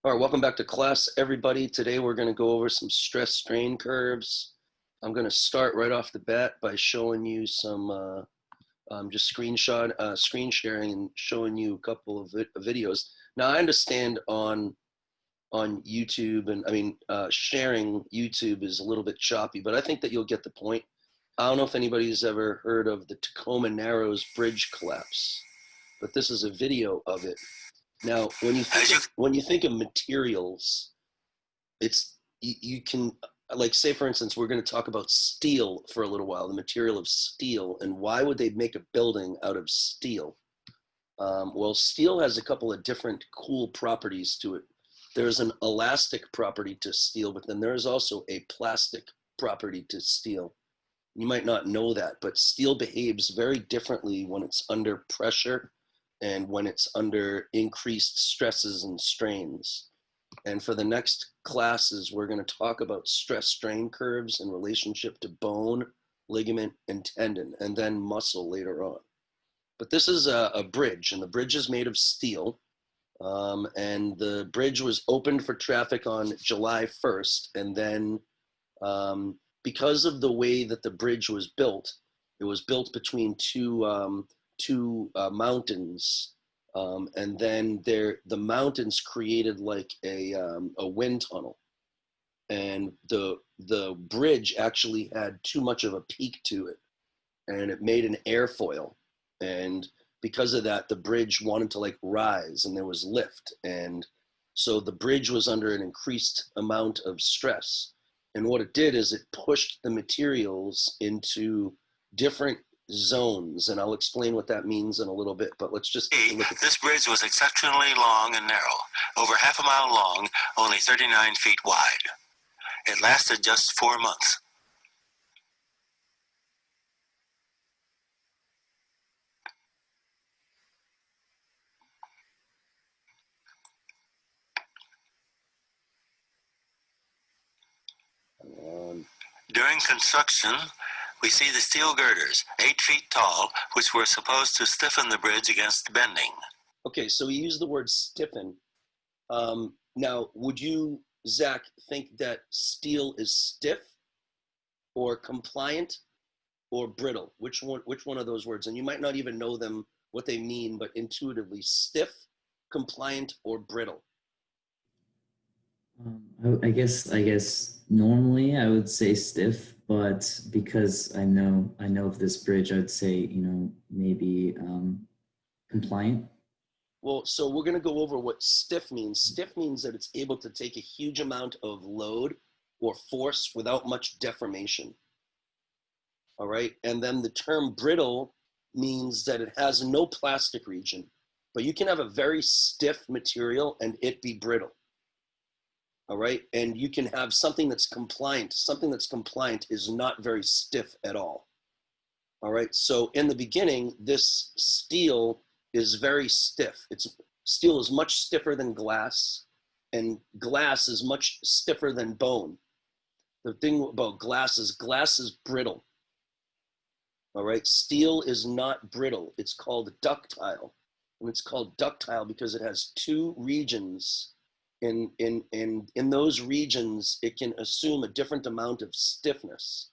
All right, welcome back to class, everybody. Today we're going to go over some stress strain curves. I'm going to start right off the bat by showing you some just screen sharing and showing you a couple of videos. Now I understand on YouTube, and sharing YouTube is a little bit choppy, but I think that you'll get the point. I don't know if anybody's ever heard of the Tacoma Narrows bridge collapse, but this is a video of it. Now, when you think of materials, you can, like, say for instance, we're going to talk about steel for a little while, the material of steel, and why would they make a building out of steel? Well, steel has a couple of different cool properties to it. There's an elastic property to steel, but then there's also a plastic property to steel. You might not know that, but steel behaves very differently when it's under pressure and when it's under increased stresses and strains. And for the next classes, we're going to talk about stress strain curves in relationship to bone, ligament, and tendon, and then muscle later on. But this is a bridge, and the bridge is made of steel. And the bridge was opened for traffic on July 1st. And then because of the way that the bridge was built, it was built between two mountains. And then the mountains created like a wind tunnel. And the bridge actually had too much of a peak to it, and it made an airfoil. And because of that, the bridge wanted to like rise, and there was lift. And so the bridge was under an increased amount of stress. And what it did is it pushed the materials into different zones, and I'll explain what that means in a little bit, but let's just look at this bridge was exceptionally long and narrow, over half a mile long, only 39 feet wide. It lasted just 4 months. During construction, we see the steel girders, 8 feet tall, which were supposed to stiffen the bridge against bending. Okay, so we use the word stiffen. Now, would you, Zach, think that steel is stiff or compliant or brittle? Which one of those words? And you might not even know them, what they mean, but intuitively, stiff, compliant, or brittle? I guess normally I would say stiff, but because I know of this bridge, I would say, maybe compliant. Well, so we're going to go over what stiff means. Stiff means that it's able to take a huge amount of load or force without much deformation. All right. And then the term brittle means that it has no plastic region, but you can have a very stiff material and it be brittle. All right. And you can have something that's compliant. Something that's compliant is not very stiff at all. All right. So in the beginning, this steel is very stiff. Steel is much stiffer than glass, and glass is much stiffer than bone. The thing about glass is brittle. All right. Steel is not brittle. It's called ductile. And it's called ductile because it has two regions. In those regions, it can assume a different amount of stiffness.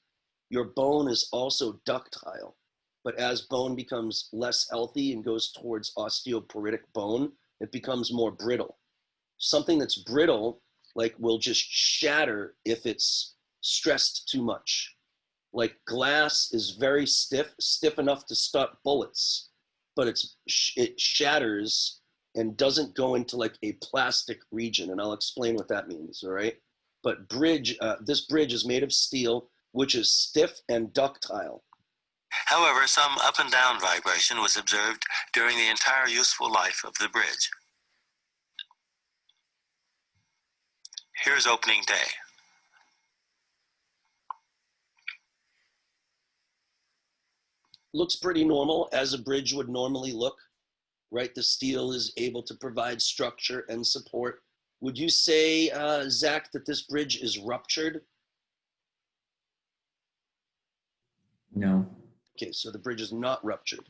Your bone is also ductile, but as bone becomes less healthy and goes towards osteoporotic bone, it becomes more brittle. Something that's brittle, like, will just shatter if it's stressed too much. Like glass is very stiff enough to stop bullets, but it shatters and doesn't go into like a plastic region. And I'll explain what that means, all right? But this bridge is made of steel, which is stiff and ductile. However, some up and down vibration was observed during the entire useful life of the bridge. Here's opening day. Looks pretty normal, as a bridge would normally look, right? The steel is able to provide structure and support. Would you say, Zach, that this bridge is ruptured? No. Okay, so the bridge is not ruptured.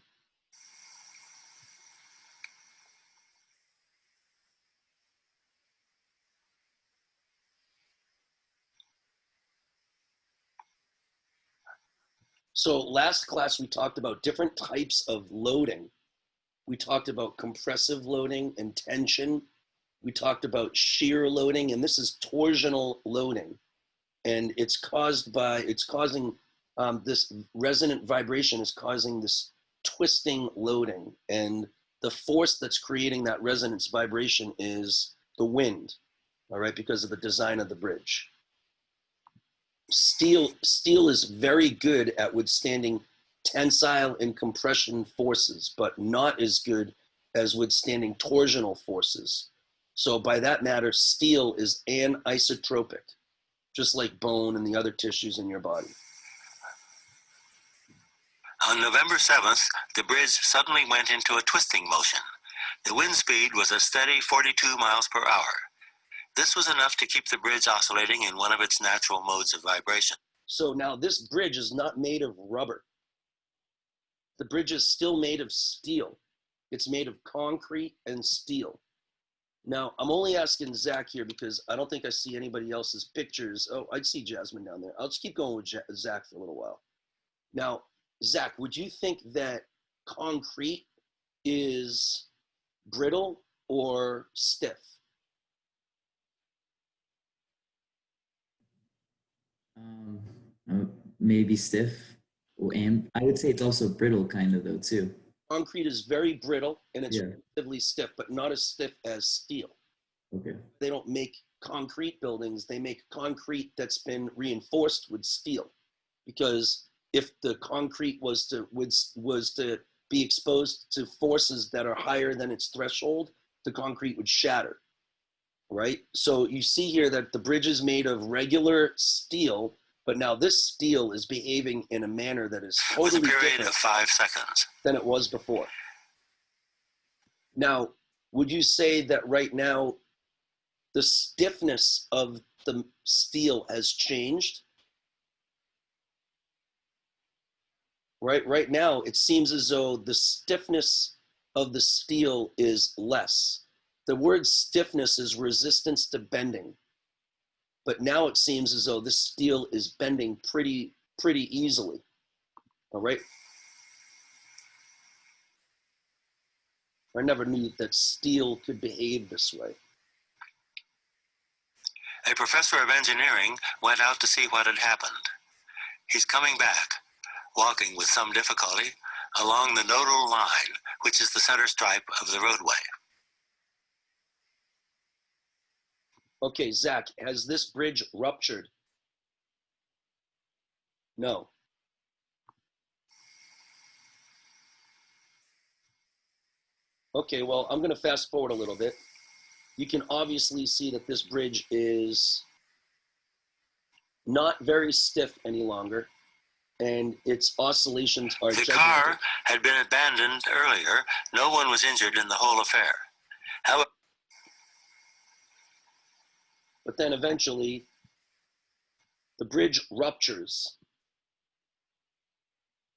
So last class, we talked about different types of loading. We talked about compressive loading and tension. We talked about shear loading, and this is torsional loading. And it's causing this resonant vibration is causing this twisting loading. And the force that's creating that resonance vibration is the wind, all right, because of the design of the bridge. Steel is very good at withstanding tensile and compression forces, but not as good as withstanding torsional forces. So by that matter, steel is anisotropic, just like bone and the other tissues in your body. On November 7th, the bridge suddenly went into a twisting motion. The wind speed was a steady 42 miles per hour. This was enough to keep the bridge oscillating in one of its natural modes of vibration. So now this bridge is not made of rubber. The bridge is still made of steel. It's made of concrete and steel. Now, I'm only asking Zach here because I don't think I see anybody else's pictures. Oh, I see Jasmine down there. I'll just keep going with Zach for a little while. Now, Zach, would you think that concrete is brittle or stiff? Maybe stiff, and I would say it's also brittle kind of though too. Concrete is very brittle and it's relatively stiff, but not as stiff as steel. Okay. They don't make concrete buildings. They make concrete that's been reinforced with steel, because if the concrete was to be exposed to forces that are higher than its threshold, the concrete would shatter, right? So you see here that the bridge is made of regular steel, but now this steel is behaving in a manner that is totally with a period different of 5 seconds than it was before. Now, would you say that right now the stiffness of the steel has changed? Right now, it seems as though the stiffness of the steel is less. The word stiffness is resistance to bending. But now it seems as though this steel is bending pretty easily, all right? I never knew that steel could behave this way. A professor of engineering went out to see what had happened. He's coming back, walking with some difficulty along the nodal line, which is the center stripe of the roadway. Okay, Zach, has this bridge ruptured? No. Okay, well, I'm going to fast forward a little bit. You can obviously see that this bridge is not very stiff any longer, and its oscillations are The gigantic. car had been abandoned earlier. No one was injured in the whole affair. However, but then eventually, the bridge ruptures.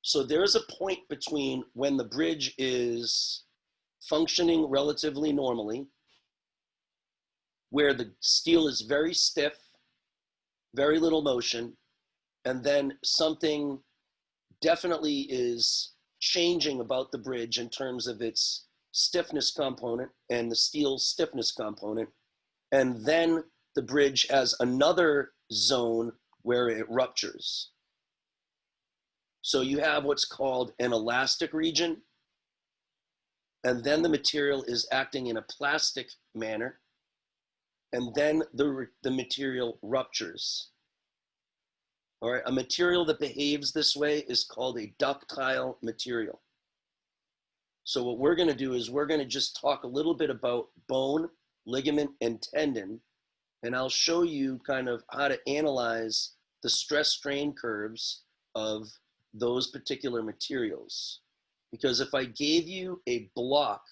So there's a point between when the bridge is functioning relatively normally, where the steel is very stiff, very little motion, and then something definitely is changing about the bridge in terms of its stiffness component and the steel stiffness component. And then the bridge has another zone where it ruptures. So you have what's called an elastic region, and then the material is acting in a plastic manner, and then the material ruptures. All right, a material that behaves this way is called a ductile material. So what we're going to do is we're going to just talk a little bit about bone, ligament, and tendon, and I'll show you kind of how to analyze the stress strain curves of those particular materials. Because if I gave you a block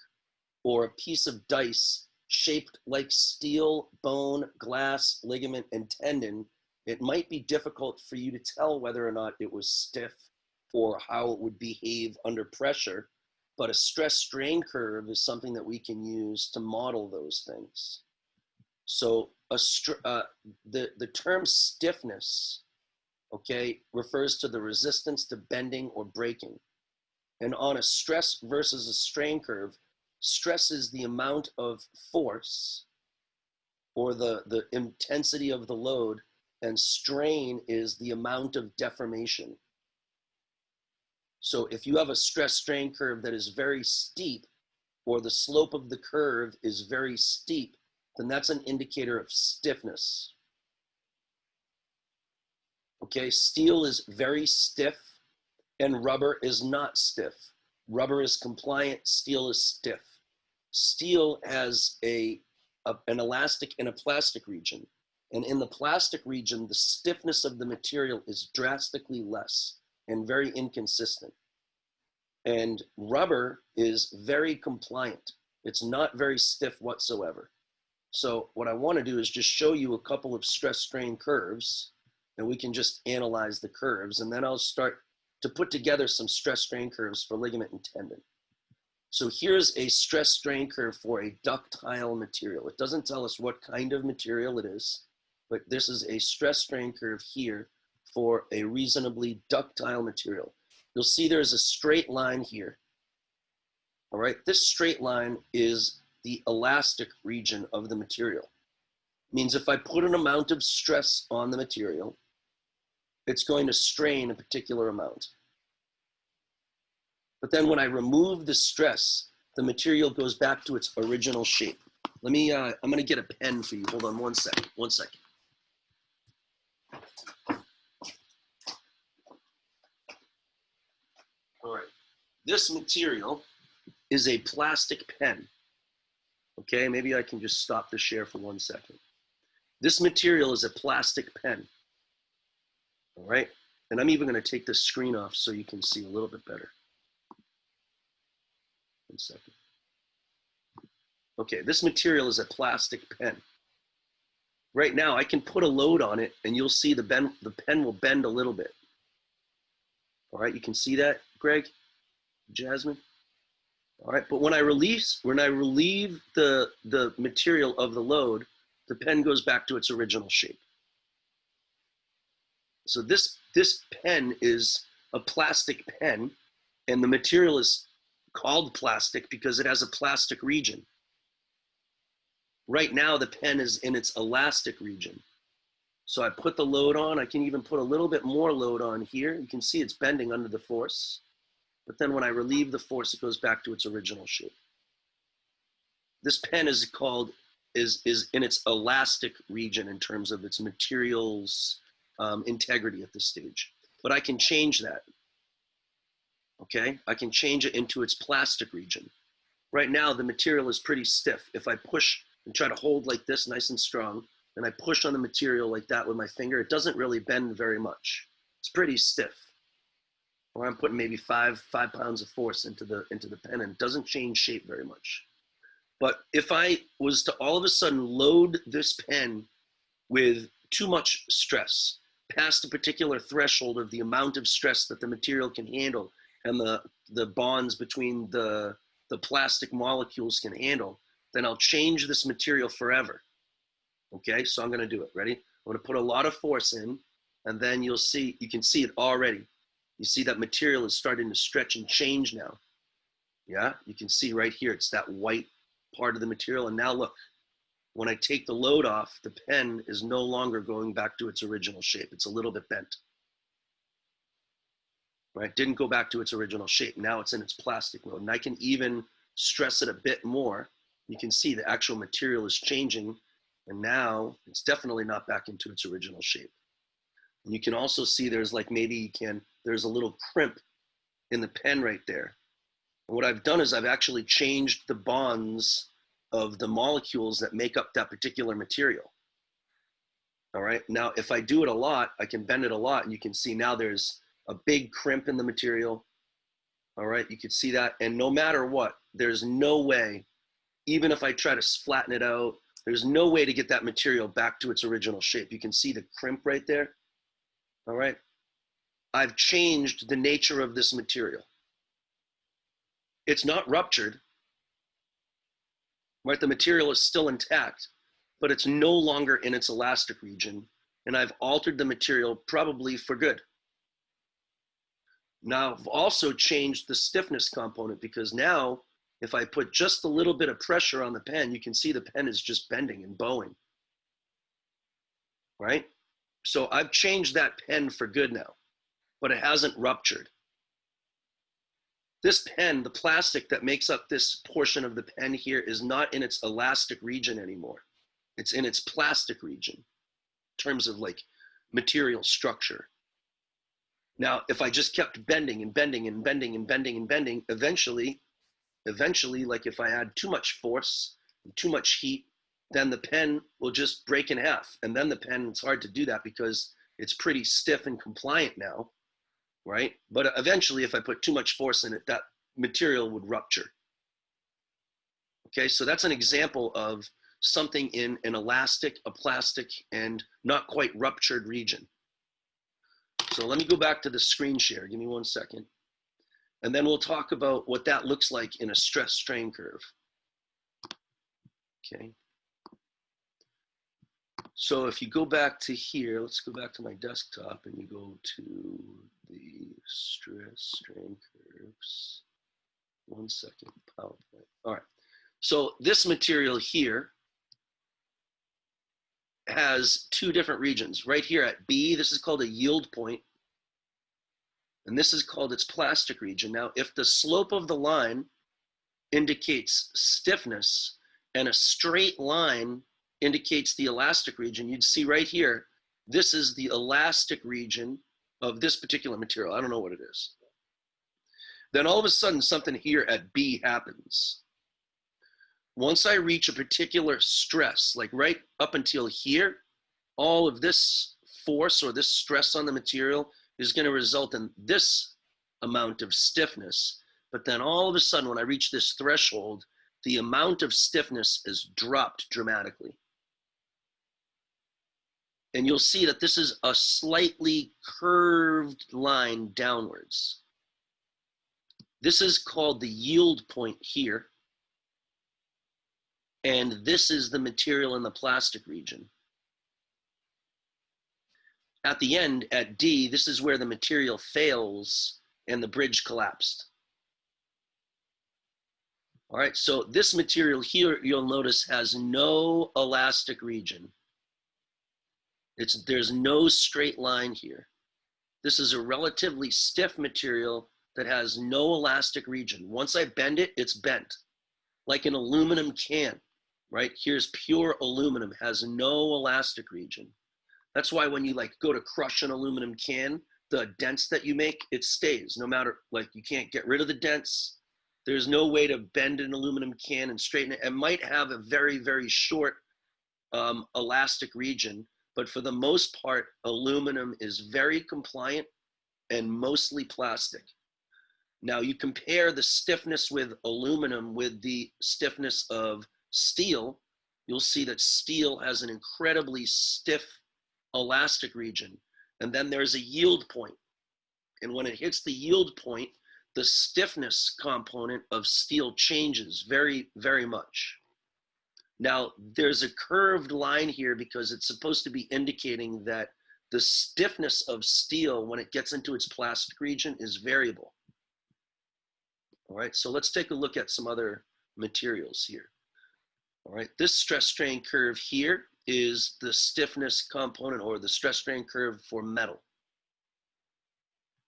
or a piece of dice shaped like steel, bone, glass, ligament, and tendon, it might be difficult for you to tell whether or not it was stiff or how it would behave under pressure. But a stress strain curve is something that we can use to model those things. So the term stiffness okay, refers to the resistance to bending or breaking. And on a stress versus a strain curve, stress is the amount of force or the intensity of the load, and strain is the amount of deformation. So if you have a stress strain curve that is very steep, or the slope of the curve is very steep, then that's an indicator of stiffness. Okay, steel is very stiff and rubber is not stiff. Rubber is compliant, steel is stiff. Steel has an elastic and a plastic region. And in the plastic region, the stiffness of the material is drastically less and very inconsistent. And rubber is very compliant. It's not very stiff whatsoever. So what I want to do is just show you a couple of stress strain curves, and we can just analyze the curves, and then I'll start to put together some stress strain curves for ligament and tendon. So here's a stress strain curve for a ductile material. It doesn't tell us what kind of material it is, but this is a stress strain curve here for a reasonably ductile material. You'll see there's a straight line here. All right, this straight line is the elastic region of the material. It means if I put an amount of stress on the material, it's going to strain a particular amount. But then when I remove the stress, the material goes back to its original shape. Let me, I'm gonna get a pen for you. Hold on one second. All right, this material is a plastic pen. Okay, maybe I can just stop the share for 1 second. This material is a plastic pen. All right, and I'm even gonna take the screen off so you can see a little bit better. 1 second. Okay, this material is a plastic pen. Right now, I can put a load on it, and you'll see the pen will bend a little bit. All right, you can see that, Greg, Jasmine. All right, but when I relieve the material of the load, the pen goes back to its original shape. So this pen is a plastic pen, and the material is called plastic because it has a plastic region. Right now, the pen is in its elastic region. So I put the load on. I can even put a little bit more load on here. You can see it's bending under the force. But then when I relieve the force, it goes back to its original shape. This pen is in its elastic region in terms of its material's integrity at this stage. But I can change that. Okay, I can change it into its plastic region. Right now, the material is pretty stiff. If I push and try to hold like this, nice and strong, and I push on the material like that with my finger, it doesn't really bend very much. It's pretty stiff. Or I'm putting maybe five pounds of force into the pen, and it doesn't change shape very much. But if I was to all of a sudden load this pen with too much stress, past a particular threshold of the amount of stress that the material can handle and the bonds between the plastic molecules can handle, then I'll change this material forever. Okay, so I'm gonna do it. Ready? I'm gonna put a lot of force in, and then you can see it already. You see that material is starting to stretch and change now. Yeah, you can see right here, it's that white part of the material. And now look, when I take the load off, the pen is no longer going back to its original shape. It's a little bit bent. Right, didn't go back to its original shape. Now it's in its plastic mode. And I can even stress it a bit more. You can see the actual material is changing, and now it's definitely not back into its original shape. And you can also see there's like there's a little crimp in the pen right there. And what I've done is I've actually changed the bonds of the molecules that make up that particular material. All right, now if I do it a lot, I can bend it a lot, and you can see now there's a big crimp in the material. All right, you can see that, and no matter what, there's no way, even if I try to flatten it out, there's no way to get that material back to its original shape. You can see the crimp right there. All right, I've changed the nature of this material. It's not ruptured, right? The material is still intact, but it's no longer in its elastic region, and I've altered the material probably for good. Now I've also changed the stiffness component, because now if I put just a little bit of pressure on the pen, you can see the pen is just bending and bowing, right? So I've changed that pen for good now, but it hasn't ruptured. This pen, the plastic that makes up this portion of the pen here, is not in its elastic region anymore. It's in its plastic region in terms of like material structure. Now, if I just kept bending and bending and bending and bending and bending, eventually, like if I add too much force, too much heat, then the pen will just break in half. And then the pen, it's hard to do that because it's pretty stiff and compliant now, right? But eventually, if I put too much force in it, that material would rupture. Okay, so that's an example of something in an elastic, a plastic, and not quite ruptured region. So let me go back to the screen share. Give me 1 second. And then we'll talk about what that looks like in a stress strain curve. Okay. So if you go back to here, let's go back to my desktop and you go to the stress strain curves. 1 second, PowerPoint. All right. So this material here has two different regions. Right here at B, this is called a yield point, and this is called its plastic region. Now, if the slope of the line indicates stiffness and a straight line indicates the elastic region, you'd see right here, this is the elastic region of this particular material. I don't know what it is. Then all of a sudden, something here at B happens. Once I reach a particular stress, like right up until here, all of this force or this stress on the material is going to result in this amount of stiffness. But then all of a sudden, when I reach this threshold, the amount of stiffness is dropped dramatically. And you'll see that this is a slightly curved line downwards. This is called the yield point here. And this is the material in the plastic region. At the end, at D, this is where the material fails and the bridge collapsed. All right, so this material here, you'll notice, has no elastic region. There's no straight line here. This is a relatively stiff material that has no elastic region. Once I bend it, it's bent, like an aluminum can. Right? Here's pure aluminum, has no elastic region. That's why when you like go to crush an aluminum can, the dents that you make, it stays no matter, like you can't get rid of the dents. There's no way to bend an aluminum can and straighten it. It might have a very, very short elastic region, but for the most part, aluminum is very compliant and mostly plastic. Now you compare the stiffness with aluminum with the stiffness of steel, you'll see that steel has an incredibly stiff elastic region. And then there's a yield point. And when it hits the yield point, the stiffness component of steel changes very, very much. Now, there's a curved line here because it's supposed to be indicating that the stiffness of steel when it gets into its plastic region is variable. All right, so let's take a look at some other materials here. All right, this stress strain curve here is the stiffness component or the stress strain curve for metal.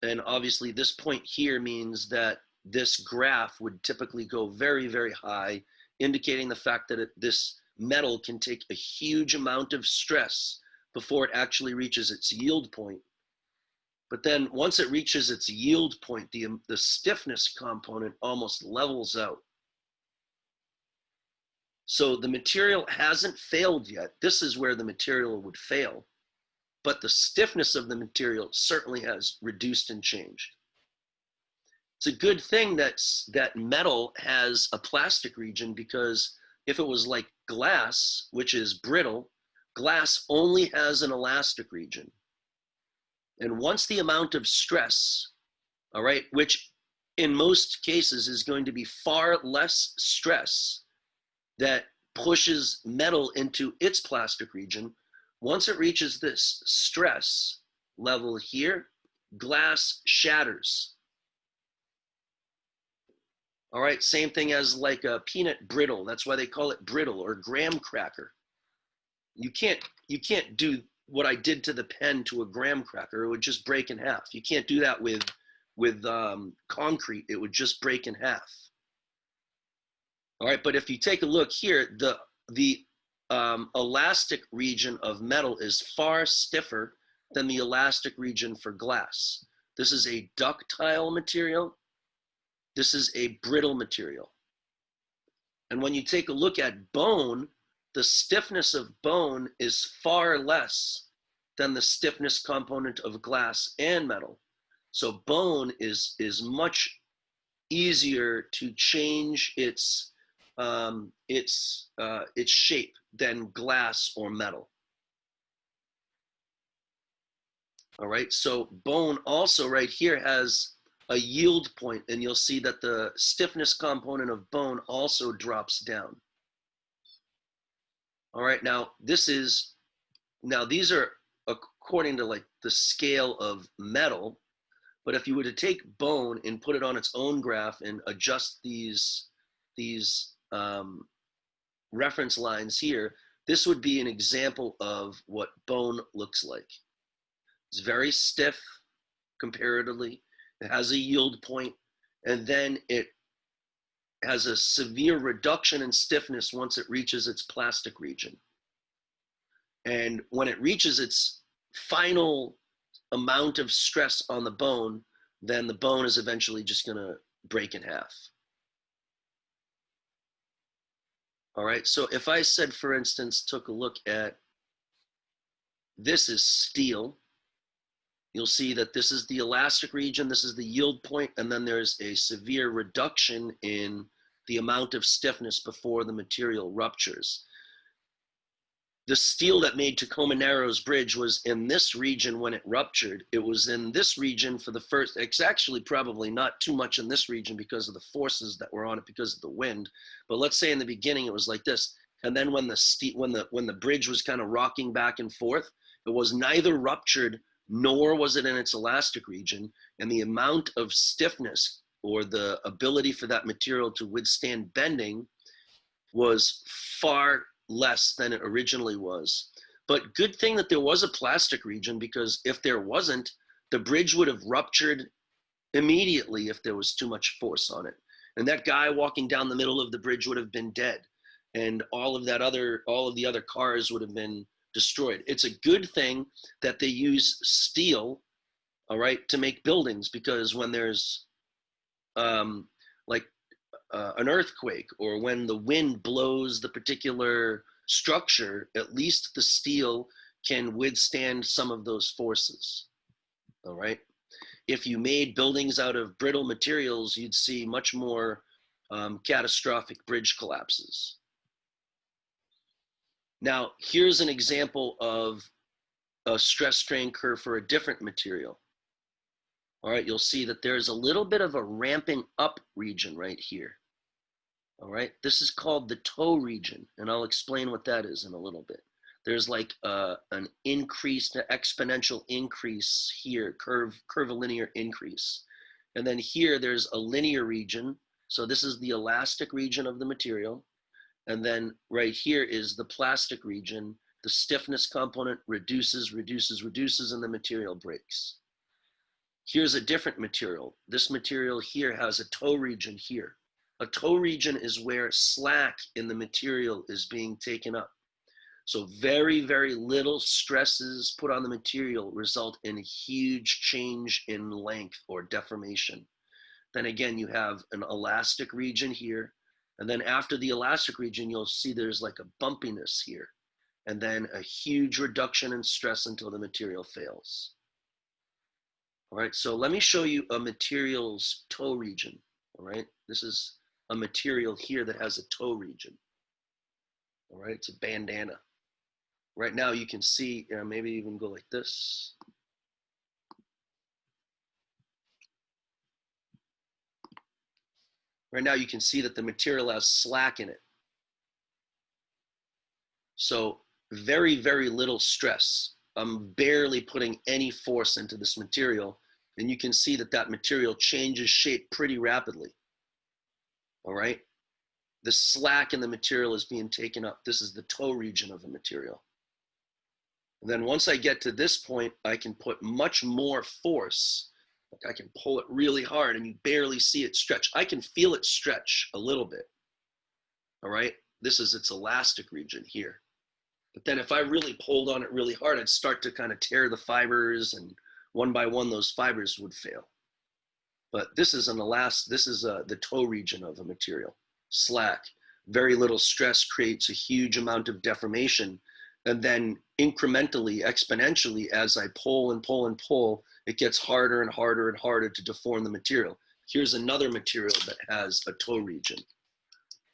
And obviously this point here means that this graph would typically go very, very high, indicating the fact that this metal can take a huge amount of stress before it actually reaches its yield point. But then once it reaches its yield point, the stiffness component almost levels out. So the material hasn't failed yet. This is where the material would fail. But the stiffness of the material certainly has reduced and changed. It's a good thing that metal has a plastic region, because if it was like glass, which is brittle, glass only has an elastic region. And once the amount of stress, all right, which in most cases is going to be far less stress that pushes metal into its plastic region, Once it reaches this stress level here, glass shatters. All right, same thing as like a peanut brittle. That's why they call it brittle, or graham cracker. You can't do what I did to the pen to a graham cracker. It would just break in half. You can't do that with concrete. It would just break in half. All right, but if you take a look here, the elastic region of metal is far stiffer than the elastic region for glass. This is a ductile material. This is a brittle material. And when you take a look at bone, the stiffness of bone is far less than the stiffness component of glass and metal. So bone is much easier to change its shape than glass or metal. All right, so bone also right here has a yield point, and you'll see that the stiffness component of bone also drops down. All right, now these are according to like the scale of metal, but if you were to take bone and put it on its own graph and adjust these reference lines here, this would be an example of what bone looks like. It's very stiff comparatively. It has a yield point, and then it has a severe reduction in stiffness once it reaches its plastic region. And when it reaches its final amount of stress on the bone, then the bone is eventually just going to break in half. All right, so if I said, for instance, took a look at, this is steel, you'll see that this is the elastic region, this is the yield point, and then there's a severe reduction in the amount of stiffness before the material ruptures. The steel that made Tacoma Narrows Bridge was in this region when it ruptured. It was in this region for the first, it's actually probably not too much in this region because of the forces that were on it because of the wind. But let's say in the beginning it was like this. And then when the bridge was kind of rocking back and forth, it was neither ruptured nor was it in its elastic region. And the amount of stiffness, or the ability for that material to withstand bending, was far less than it originally was. But good thing that there was a plastic region, because if there wasn't, the bridge would have ruptured immediately if there was too much force on it. And that guy walking down the middle of the bridge would have been dead. And all of the other cars would have been destroyed. It's a good thing that they use steel, all right, to make buildings, because when there's an earthquake, or when the wind blows the particular structure, at least the steel can withstand some of those forces. All right. If you made buildings out of brittle materials, you'd see much more catastrophic bridge collapses. Now, here's an example of a stress strain curve for a different material. All right, you'll see that there's a little bit of a ramping up region right here. All right, this is called the toe region, and I'll explain what that is in a little bit. There's like an exponential increase here, curvilinear increase. And then here there's a linear region. So this is the elastic region of the material. And then right here is the plastic region. The stiffness component reduces, and the material breaks. Here's a different material. This material here has a toe region here. A toe region is where slack in the material is being taken up. So very, very little stresses put on the material result in a huge change in length or deformation. Then again, you have an elastic region here. And then after the elastic region, you'll see there's like a bumpiness here. And then a huge reduction in stress until the material fails. All right, so let me show you a material's toe region. All right, this is a material here that has a toe region. All right, it's a bandana. Right now you can see, maybe even go like this. Right now you can see that the material has slack in it. So very, very little stress. I'm barely putting any force into this material, and you can see that that material changes shape pretty rapidly. All right. The slack in the material is being taken up. This is the toe region of the material. And then once I get to this point, I can put much more force. Like I can pull it really hard and you barely see it stretch. I can feel it stretch a little bit. All right. This is its elastic region here. But then if I really pulled on it really hard, I'd start to kind of tear the fibers, and one by one, those fibers would fail. But this is the toe region of a material. Slack, very little stress creates a huge amount of deformation. And then incrementally, exponentially, as I pull and pull and pull, it gets harder and harder and harder to deform the material. Here's another material that has a toe region,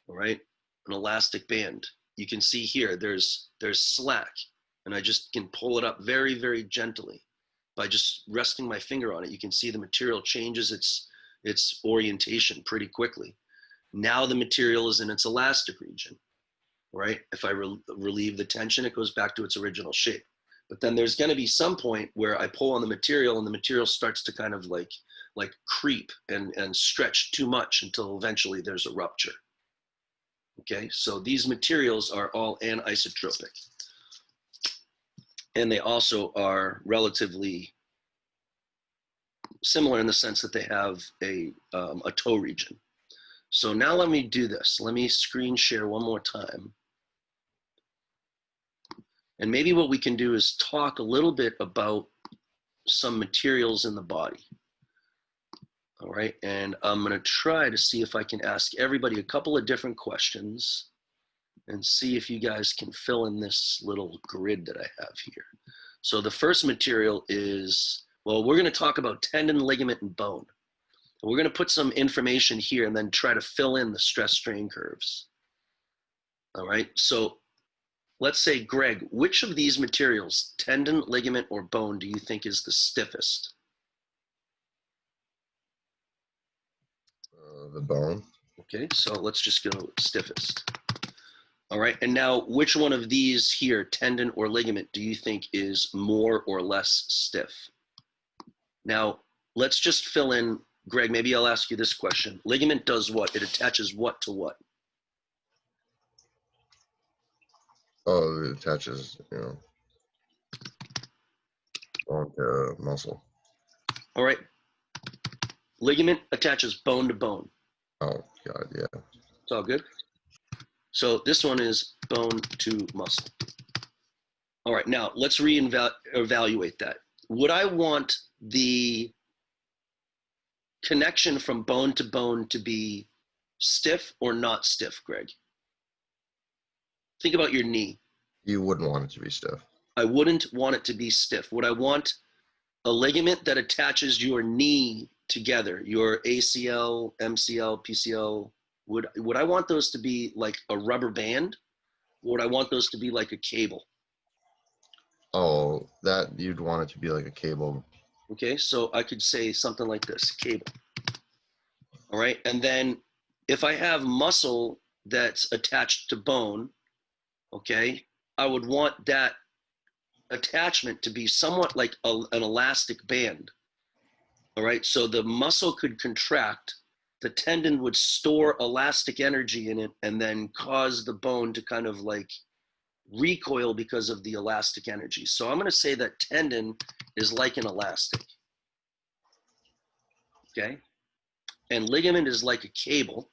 all right? An elastic band. You can see here, there's slack, and I just can pull it up very, very gently. By just resting my finger on it, you can see the material changes its orientation pretty quickly. Now the material is in its elastic region, right? If I relieve the tension, it goes back to its original shape. But then there's going to be some point where I pull on the material and the material starts to kind of like creep and stretch too much until eventually there's a rupture. Okay, so these materials are all anisotropic. And they also are relatively similar in the sense that they have a toe region. So now let me do this. Let me screen share one more time. And maybe what we can do is talk a little bit about some materials in the body. All right, and I'm gonna try to see if I can ask everybody a couple of different questions and see if you guys can fill in this little grid that I have here. So the first material is, well, we're gonna talk about tendon, ligament, and bone. And we're gonna put some information here and then try to fill in the stress strain curves. All right, so let's say, Greg, which of these materials, tendon, ligament, or bone, do you think is the stiffest? The bone. Okay, so let's just go stiffest. All right, and now which one of these here, tendon or ligament, do you think is more or less stiff? Now, let's just fill in, Greg, maybe I'll ask you this question. Ligament does what? It attaches what to what? Oh, it attaches, onto muscle. All right, ligament attaches bone to bone. Oh, God, yeah. It's all good. So this one is bone to muscle. All right, now let's reevaluate that. Would I want the connection from bone to be stiff or not stiff, Greg? Think about your knee. You wouldn't want it to be stiff. I wouldn't want it to be stiff. Would I want a ligament that attaches your knee together, your ACL, MCL, PCL? Would I want those to be like a rubber band? Or would I want those to be like a cable? Oh, that you'd want it to be like a cable. Okay, so I could say something like this, cable. All right, and then if I have muscle that's attached to bone, okay, I would want that attachment to be somewhat like an elastic band. All right, so the muscle could contract, the tendon would store elastic energy in it and then cause the bone to kind of like recoil because of the elastic energy. So I'm going to say that tendon is like an elastic. Okay, and ligament is like a cable,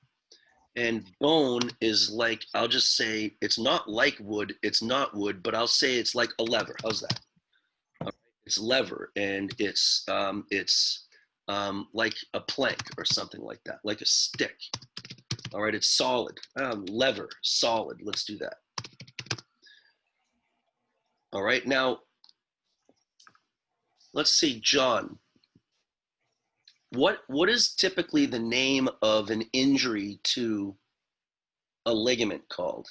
and bone is like, I'll just say it's not like wood, it's not wood, but I'll say it's like a lever. How's that? All right. It's lever, and it's like a plank or something like that, like a stick. All right, it's solid. Lever, solid. Let's do that. All right, now let's see, John. What is typically the name of an injury to a ligament called?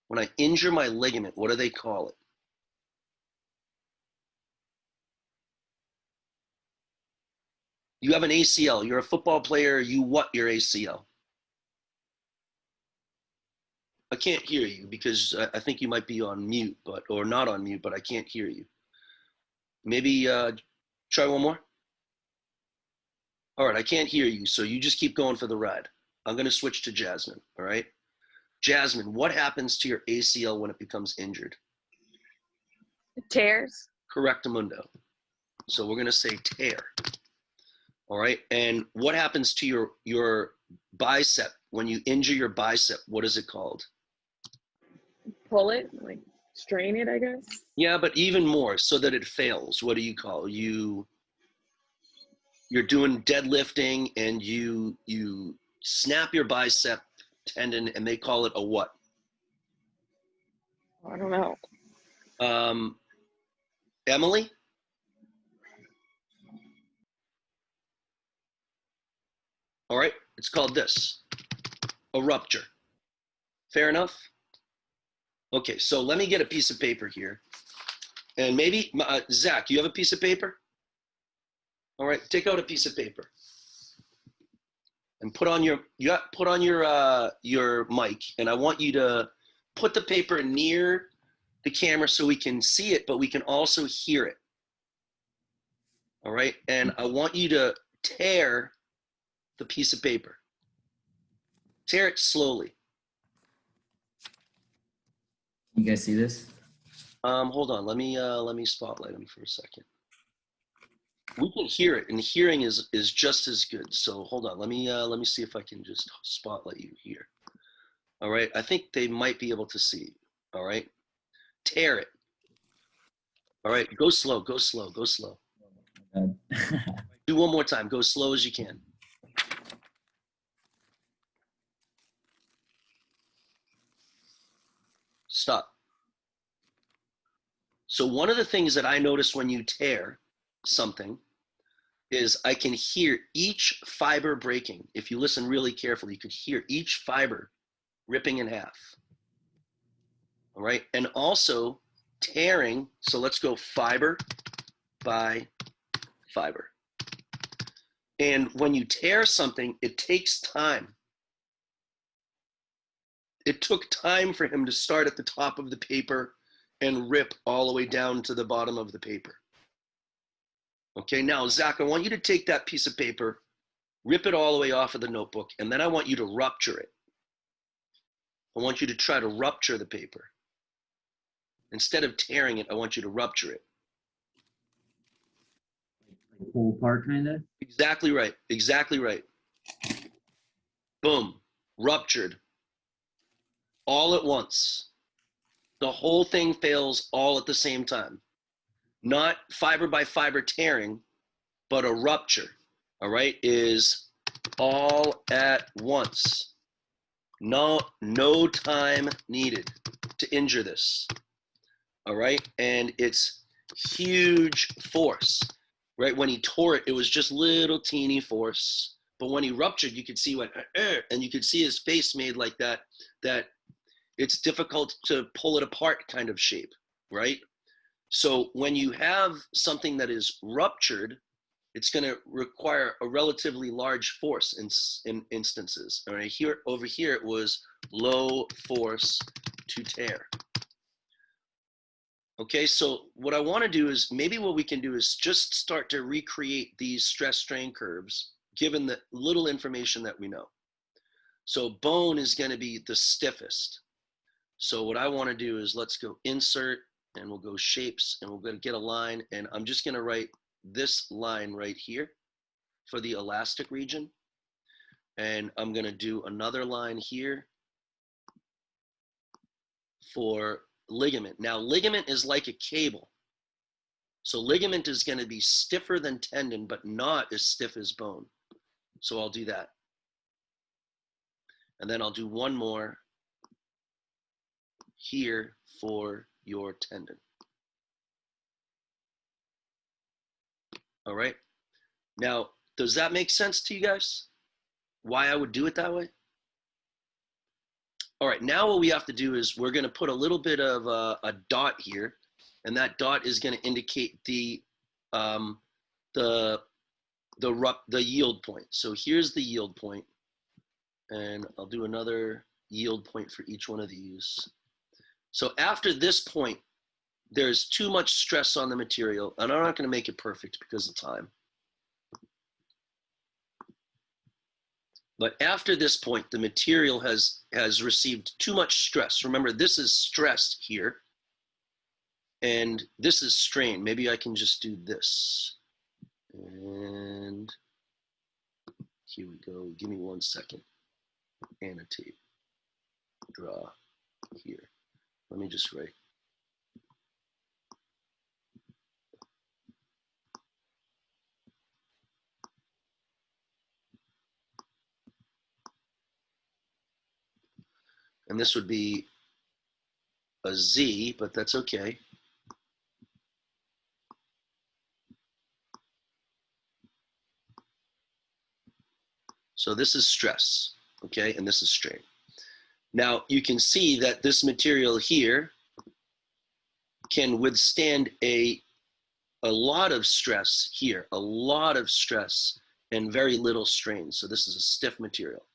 When I injure my ligament, what do they call it? You have an ACL. You're a football player. You what your ACL? I can't hear you because I think you might be on mute, or not on mute, but I can't hear you. Maybe try one more. All right, I can't hear you, so you just keep going for the ride. I'm going to switch to Jasmine, all right? Jasmine, what happens to your ACL when it becomes injured? It tears. Correctamundo. So we're going to say tear. All right, and what happens to your bicep when you injure your bicep? What is it called? Pull it, like strain it, I guess. Yeah, but even more, so that it fails. What do you call you're doing deadlifting and you snap your bicep tendon and they call it a what? I don't know. Emily? All right, it's called this, a rupture. Fair enough? Okay, so let me get a piece of paper here. And maybe, Zach, you have a piece of paper? All right, take out a piece of paper. And put on your mic, and I want you to put the paper near the camera so we can see it, but we can also hear it. All right, and I want you to tear the piece of paper. Tear it slowly. You guys see this? Hold on, let me spotlight him for a second. We can hear it, and hearing is just as good. So hold on, let me see if I can just spotlight you here. All right, I think they might be able to see you. All right, tear it. All right, go slow, go slow, go slow. Do one more time, go as slow as you can. Stop. So one of the things that I notice when you tear something is I can hear each fiber breaking. If you listen really carefully, you could hear each fiber ripping in half. All right, and also tearing, so let's go fiber by fiber. And when you tear something, it takes time. It took time for him to start at the top of the paper and rip all the way down to the bottom of the paper. Okay, now Zach, I want you to take that piece of paper, rip it all the way off of the notebook, and then I want you to rupture it. I want you to try to rupture the paper. Instead of tearing it, I want you to rupture it. Like pull apart, kind of? Exactly right, exactly right. Boom, ruptured. All at once. The whole thing fails all at the same time. Not fiber by fiber tearing, but a rupture, all right, is all at once. No time needed to injure this, all right? And it's huge force, right? When he tore it, it was just little teeny force. But when he ruptured, you could see what, and you could see his face made like that it's difficult to pull it apart kind of shape, right? So when you have something that is ruptured, it's going to require a relatively large force in instances. All right, over here it was low force to tear. Okay, so what I want to do is, maybe what we can do is just start to recreate these stress strain curves given the little information that we know. So bone is going to be the stiffest. So what I want to do is, let's go insert, and we'll go shapes, and we're going to get a line, and I'm just going to write this line right here for the elastic region, and I'm going to do another line here for ligament. Now ligament is like a cable, so ligament is going to be stiffer than tendon but not as stiff as bone. So I'll do that, and then I'll do one more here for your tendon. All right, now does that make sense to you guys, why I would do it that way? All right, now what we have to do is we're going to put a little bit of a dot here, and that dot is going to indicate the yield point. So here's the yield point, and I'll do another yield point for each one of these. So after this point, there's too much stress on the material, and I'm not going to make it perfect because of time. But after this point, the material has received too much stress. Remember, this is stress here, and this is strain. Maybe I can just do this. And here we go. Give me 1 second. Annotate. Draw here. Let me just write. And this would be a Z, but that's okay. So this is stress, okay? And this is strain. Now you can see that this material here can withstand a lot of stress here, a lot of stress and very little strain. So this is a stiff material.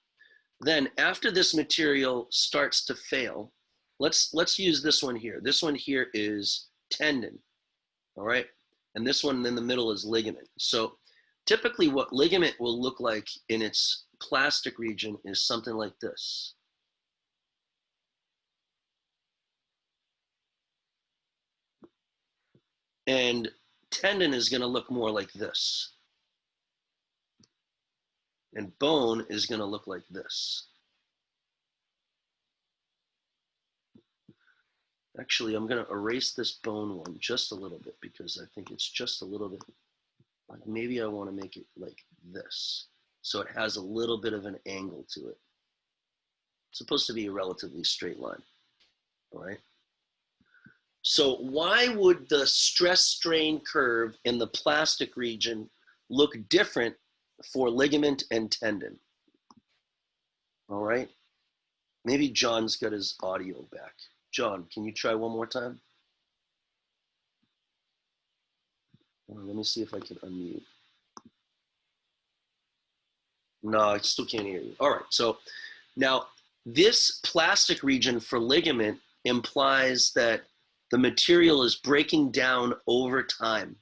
Then after this material starts to fail, let's use this one here. This one here is tendon, all right? And this one in the middle is ligament. So typically what ligament will look like in its plastic region is something like this. And tendon is going to look more like this. And bone is going to look like this. Actually, I'm going to erase this bone one just a little bit because I think it's just a little bit, like maybe I want to make it like this. So it has a little bit of an angle to it. It's supposed to be a relatively straight line, all right? So why would the stress strain curve in the plastic region look different for ligament and tendon? All right, maybe John's got his audio back. John, can you try one more time? Let me see if I can unmute. No, I still can't hear you. All right, so now this plastic region for ligament implies that the material is breaking down over time.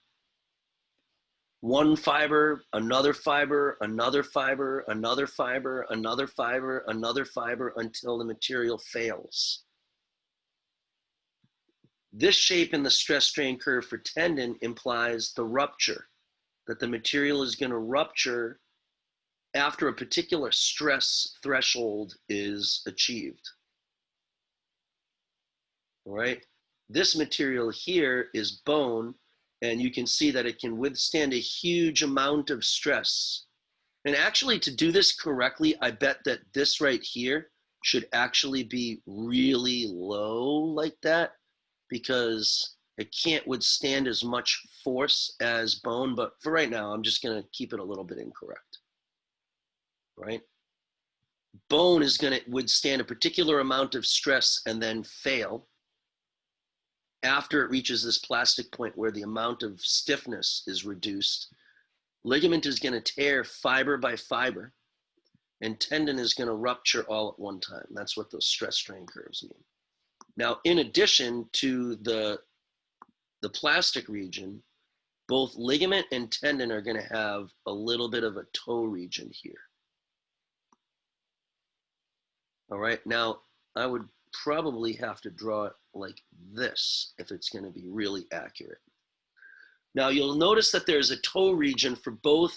One fiber, another fiber, another fiber, another fiber, another fiber, another fiber, until the material fails. This shape in the stress strain curve for tendon implies the rupture, that the material is going to rupture after a particular stress threshold is achieved. All right? This material here is bone, and you can see that it can withstand a huge amount of stress. And actually, to do this correctly, I bet that this right here should actually be really low like that, because it can't withstand as much force as bone. But for right now, I'm just going to keep it a little bit incorrect. Right? Bone is going to withstand a particular amount of stress and then fail after it reaches this plastic point where the amount of stiffness is reduced. Ligament is going to tear fiber by fiber, and tendon is going to rupture all at one time. That's what those stress strain curves mean. Now, in addition to the plastic region, both ligament and tendon are going to have a little bit of a toe region here. All right, now I would probably have to draw it like this if it's going to be really accurate. Now you'll notice that there's a toe region for both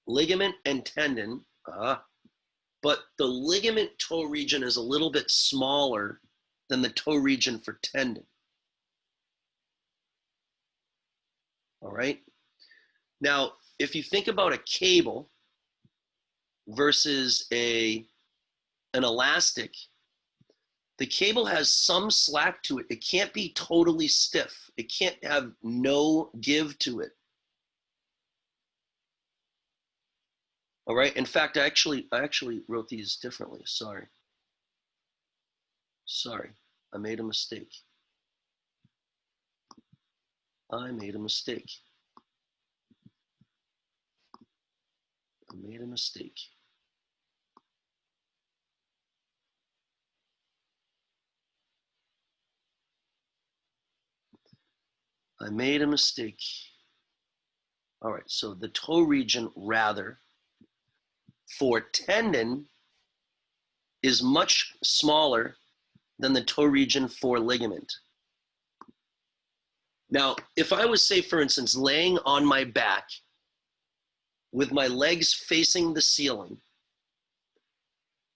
ligament and tendon, but the ligament toe region is a little bit smaller than the toe region for tendon. All right. Now, if you think about a cable versus an elastic, the cable has some slack to it. It can't be totally stiff. It can't have no give to it. All right. In fact, I actually wrote these differently. Sorry. I made a mistake. I made a mistake. I made a mistake. All right, so the toe region, rather, for tendon is much smaller than the toe region for ligament. Now, if I was, say, for instance, laying on my back with my legs facing the ceiling,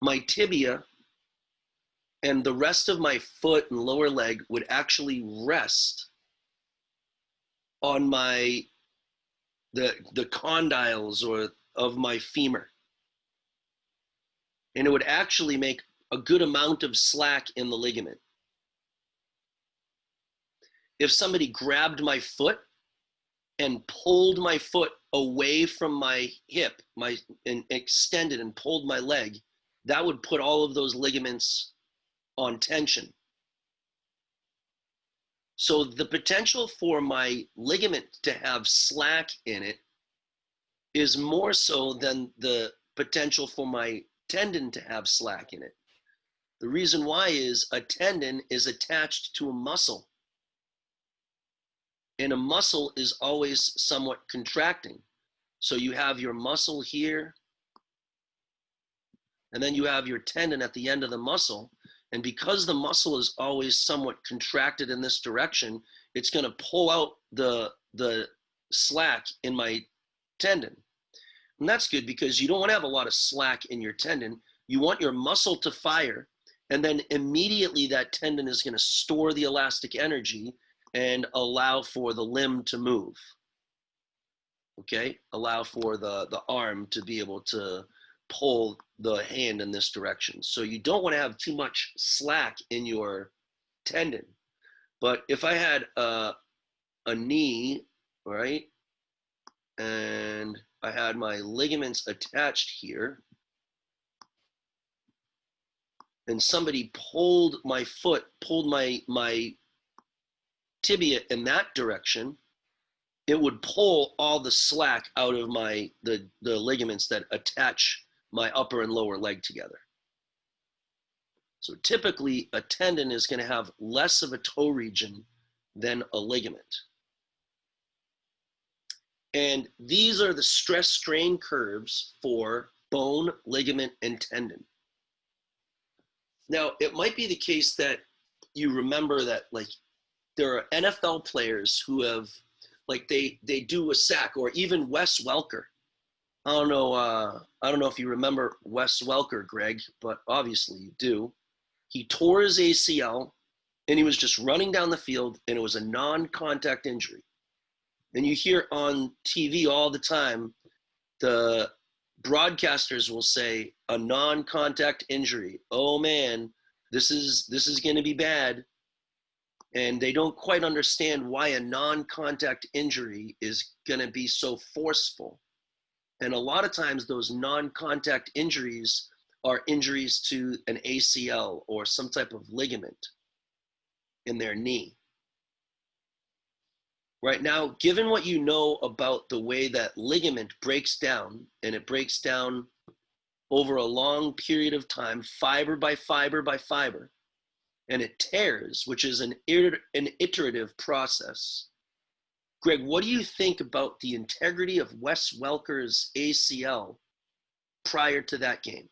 my tibia and the rest of my foot and lower leg would actually rest on the condyles or of my femur. And it would actually make a good amount of slack in the ligament. If somebody grabbed my foot and pulled my foot away from my hip, and extended and pulled my leg, that would put all of those ligaments on tension. So the potential for my ligament to have slack in it is more so than the potential for my tendon to have slack in it. The reason why is a tendon is attached to a muscle. And a muscle is always somewhat contracting. So you have your muscle here, and then you have your tendon at the end of the muscle. And because the muscle is always somewhat contracted in this direction, it's going to pull out the slack in my tendon. And that's good because you don't want to have a lot of slack in your tendon. You want your muscle to fire, and then immediately that tendon is going to store the elastic energy and allow for the limb to move. Okay, allow for the arm to be able to pull the hand in this direction. So you don't want to have too much slack in your tendon. But if I had a knee, right, and I had my ligaments attached here, and somebody pulled my foot, pulled my tibia in that direction, it would pull all the slack out of the ligaments that attach my upper and lower leg together. So typically a tendon is going to have less of a toe region than a ligament. And these are the stress strain curves for bone, ligament, and tendon. Now, it might be the case that you remember that, like, there are NFL players who have, like, they do a sack, or even Wes Welker. I don't know if you remember Wes Welker, Greg, but obviously you do. He tore his ACL, and he was just running down the field, and it was a non-contact injury. And you hear on TV all the time, the broadcasters will say, a non-contact injury. Oh man, this is going to be bad. And they don't quite understand why a non-contact injury is going to be so forceful. And a lot of times those non-contact injuries are injuries to an ACL or some type of ligament in their knee. Right now, given what you know about the way that ligament breaks down, and it breaks down over a long period of time, fiber by fiber by fiber, and it tears, which is an iterative process. Greg, what do you think about the integrity of Wes Welker's ACL prior to that game?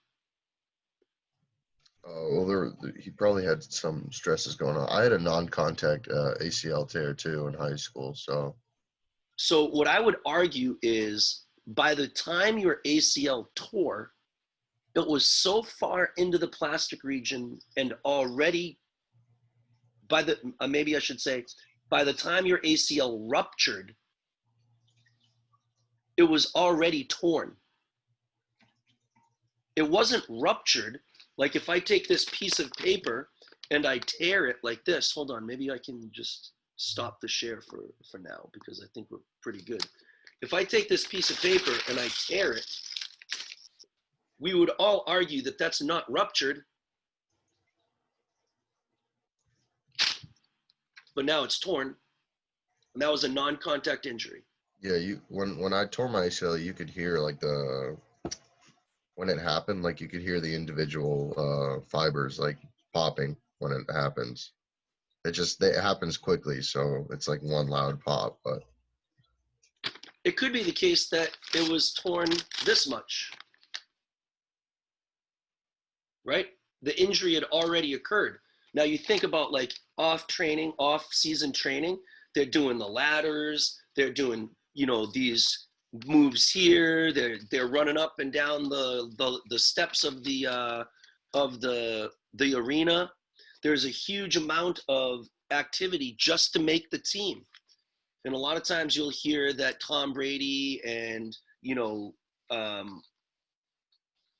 Well, he probably had some stresses going on. I had a non-contact ACL tear too in high school. So what I would argue is, by the time your ACL tore, it was so far into the plastic region, and already by the maybe I should say, by the time your ACL ruptured, it was already torn. It wasn't ruptured. Like if I take this piece of paper and I tear it like this, hold on, maybe I can just stop the share for now, because I think we're pretty good. If I take this piece of paper and I tear it, we would all argue that that's not ruptured, but now it's torn, and that was a non-contact injury. yeah, when I tore my ACL, you could hear like when it happened, like you could hear the individual fibers like popping when it happens. It happens quickly, so it's like one loud pop. But It could be the case that it was torn this much, right? The injury had already occurred. Now you think about like off-season training, they're doing the ladders, they're doing, you know, these moves here, they're running up and down the steps of the arena. There's a huge amount of activity just to make the team. And a lot of times you'll hear that Tom Brady and, you know, and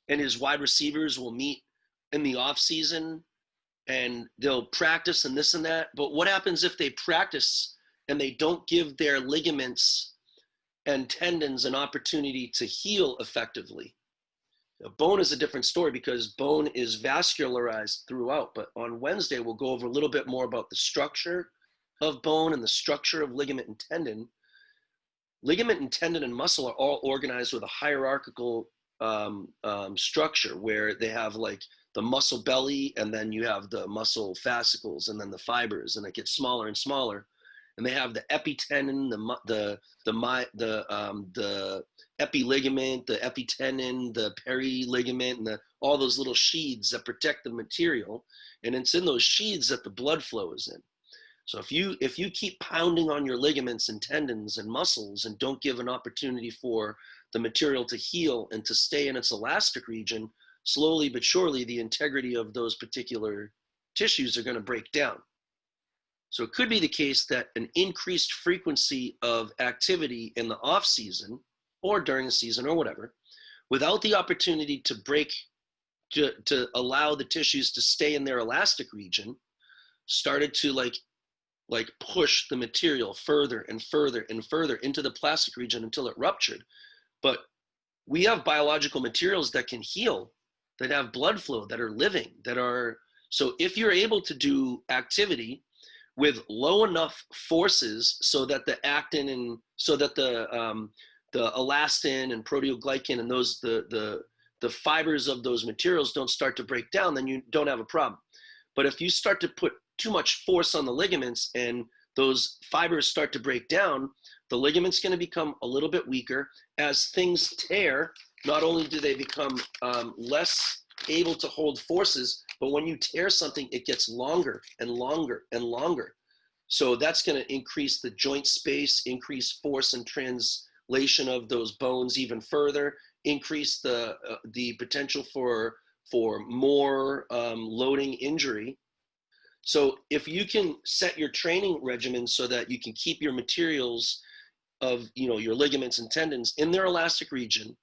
his wide receivers will meet in the off season and they'll practice and this and that. But what happens if they practice and they don't give their ligaments and tendons an opportunity to heal effectively? Now, bone is a different story because bone is vascularized throughout. But on Wednesday, we'll go over a little bit more about the structure of bone and the structure of ligament and tendon. Ligament and tendon and muscle are all organized with a hierarchical structure where they have like the muscle belly, and then you have the muscle fascicles, and then the fibers, and it gets smaller and smaller. And they have the epitendon, the epiligament, the epitendon, the periligament, and all those little sheaths that protect the material. And it's in those sheaths that the blood flow is in. So if you keep pounding on your ligaments and tendons and muscles and don't give an opportunity for the material to heal and to stay in its elastic region, slowly but surely the integrity of those particular tissues are going to break down. So it could be the case that an increased frequency of activity in the off season or during the season or whatever, without the opportunity to break, to allow the tissues to stay in their elastic region, started to like push the material further and further and further into the plastic region until it ruptured. But we have biological materials that can heal, that have blood flow, that are living, that are, so if you're able to do activity with low enough forces so that the actin and so that the elastin and proteoglycan and those the fibers of those materials don't start to break down, then you don't have a problem. But if you start to put too much force on the ligaments and those fibers start to break down, the ligament's going to become a little bit weaker. As things tear, not only do they become less able to hold forces, but when you tear something, it gets longer and longer and longer. So that's going to increase the joint space, increase force and translation of those bones even further, increase the potential for more loading injury. So if you can set your training regimen so that you can keep your materials of, you know, your ligaments and tendons in their elastic region,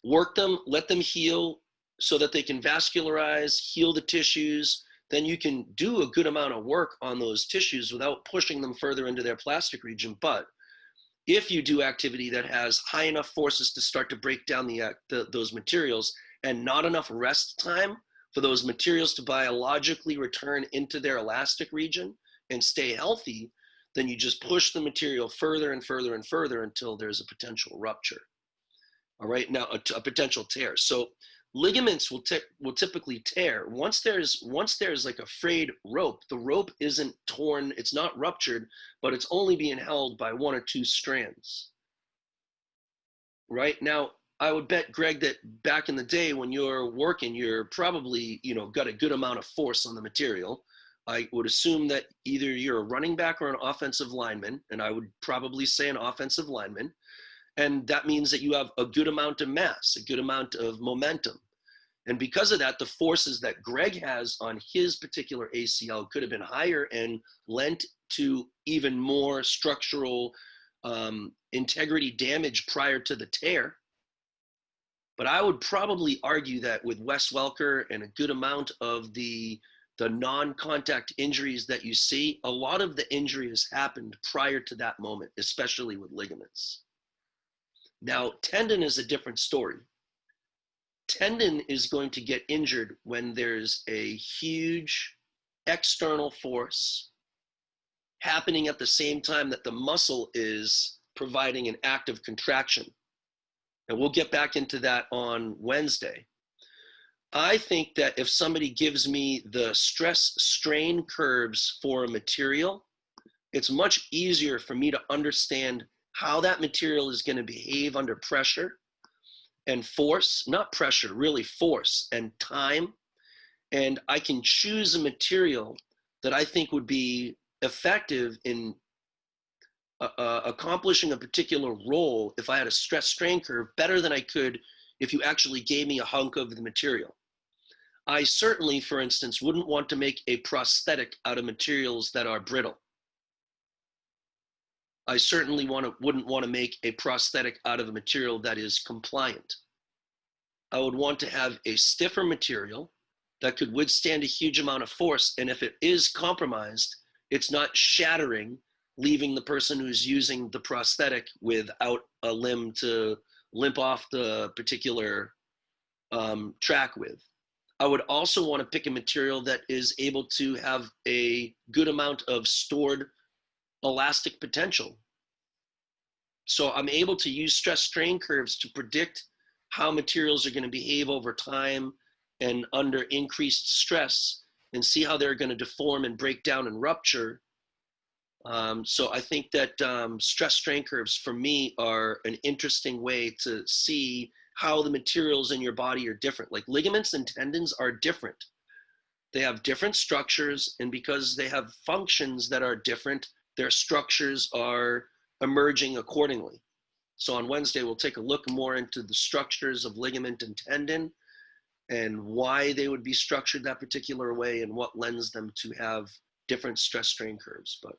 work them, let them heal so that they can vascularize, heal the tissues, then you can do a good amount of work on those tissues without pushing them further into their plastic region. But if you do activity that has high enough forces to start to break down those materials and not enough rest time for those materials to biologically return into their elastic region and stay healthy, then you just push the material further and further and further until there's a potential rupture. All right, now a potential tear. So ligaments will typically tear. Once there's like a frayed rope, the rope isn't torn, it's not ruptured, but it's only being held by one or two strands. Right now, I would bet, Greg, that back in the day when you're working, you're probably, you know, got a good amount of force on the material. I would assume that either you're a running back or an offensive lineman, and I would probably say an offensive lineman. And that means that you have a good amount of mass, a good amount of momentum. And because of that, the forces that Greg has on his particular ACL could have been higher and lent to even more structural integrity damage prior to the tear. But I would probably argue that with Wes Welker and a good amount of the non-contact injuries that you see, a lot of the injury has happened prior to that moment, especially with ligaments. Now, tendon is a different story. Tendon is going to get injured when there's a huge external force happening at the same time that the muscle is providing an active contraction. And we'll get back into that on Wednesday. I think that if somebody gives me the stress strain curves for a material, it's much easier for me to understand how that material is going to behave under pressure and force, not pressure, really force and time. And I can choose a material that I think would be effective in accomplishing a particular role if I had a stress strain curve better than I could if you actually gave me a hunk of the material. I certainly, for instance, wouldn't want to make a prosthetic out of materials that are brittle. I certainly wouldn't want to make a prosthetic out of a material that is compliant. I would want to have a stiffer material that could withstand a huge amount of force. And if it is compromised, it's not shattering, leaving the person who's using the prosthetic without a limb to limp off the particular track with. I would also want to pick a material that is able to have a good amount of stored elastic potential. So I'm able to use stress strain curves to predict how materials are going to behave over time and under increased stress, and see how they're going to deform and break down and rupture. So I think that stress strain curves for me are an interesting way to see how the materials in your body are different. Like ligaments and tendons are different. They have different structures, and because they have functions that are different, their structures are emerging accordingly. So on Wednesday, we'll take a look more into the structures of ligament and tendon and why they would be structured that particular way and what lends them to have different stress strain curves. But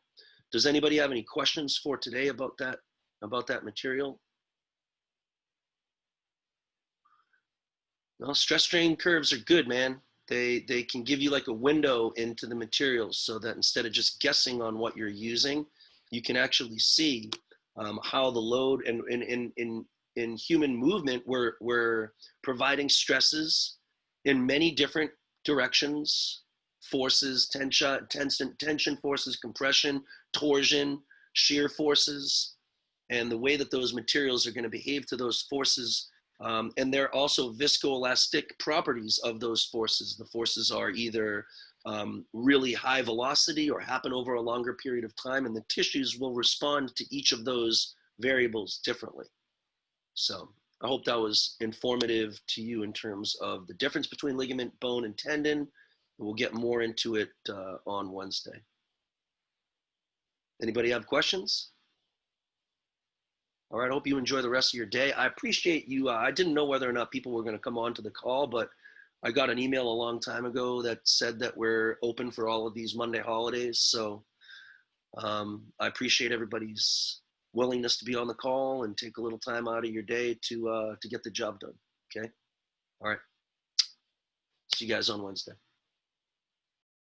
does anybody have any questions for today about that material? No, stress strain curves are good, man. They can give you like a window into the materials so that instead of just guessing on what you're using, you can actually see how the load, and in human movement, we're providing stresses in many different directions: forces, tension forces, compression, torsion, shear forces, and the way that those materials are going to behave to those forces. And there are also viscoelastic properties of those forces. The forces are either really high velocity or happen over a longer period of time, and the tissues will respond to each of those variables differently. So I hope that was informative to you in terms of the difference between ligament, bone, and tendon. We'll get more into it on Wednesday. Anybody have questions? All right, I hope you enjoy the rest of your day. I appreciate you. I didn't know whether or not people were going to come on to the call, but I got an email a long time ago that said that we're open for all of these Monday holidays. So I appreciate everybody's willingness to be on the call and take a little time out of your day to get the job done. Okay. All right. See you guys on Wednesday.